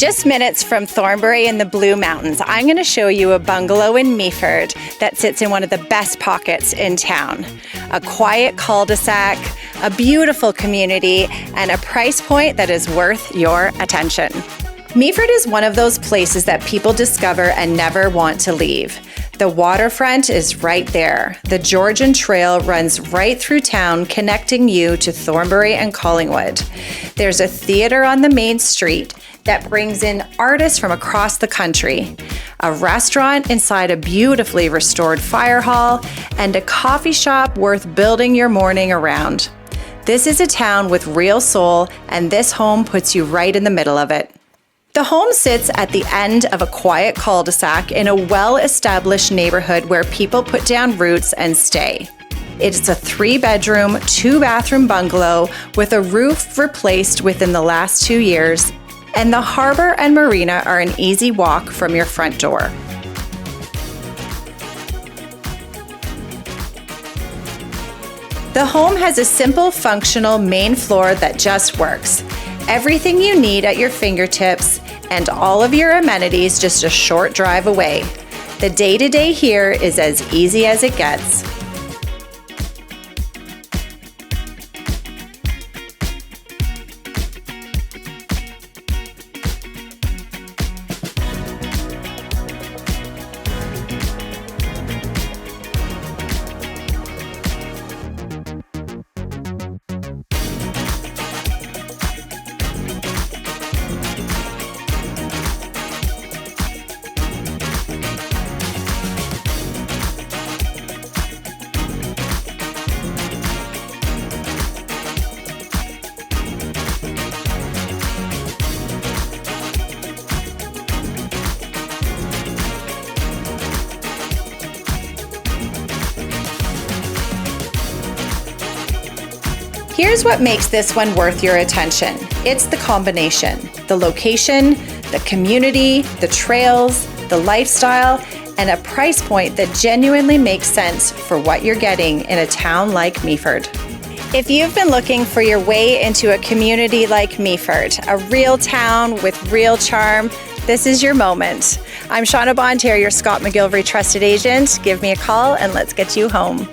Just minutes from Thornbury in the Blue Mountains, I'm going to show you a bungalow in Meaford that sits in one of the best pockets in town. A quiet cul-de-sac, a beautiful community, and a price point that is worth your attention. Meaford is one of those places that people discover and never want to leave. The waterfront is right there. The Georgian Trail runs right through town, connecting you to Thornbury and Collingwood. There's a theater on the main street that brings in artists from across the country, a restaurant inside a beautifully restored fire hall, and a coffee shop worth building your morning around. This is a town with real soul, and this home puts you right in the middle of it. The home sits at the end of a quiet cul-de-sac in a well-established neighborhood where people put down roots and stay. It's a 3-bedroom, 2-bathroom bungalow with a roof replaced within the last 2 years, and the harbor and marina are an easy walk from your front door. The home has a simple, functional main floor that just works. Everything you need at your fingertips and all of your amenities just a short drive away. The day-to-day here is as easy as it gets. Here's what makes this one worth your attention. It's the combination: the location, the community, the trails, the lifestyle, and a price point that genuinely makes sense for what you're getting in a town like Meaford. If you've been looking for your way into a community like Meaford, a real town with real charm, this is your moment. I'm Shauna Bonterre, your Scott McGillivray trusted agent. Give me a call and let's get you home.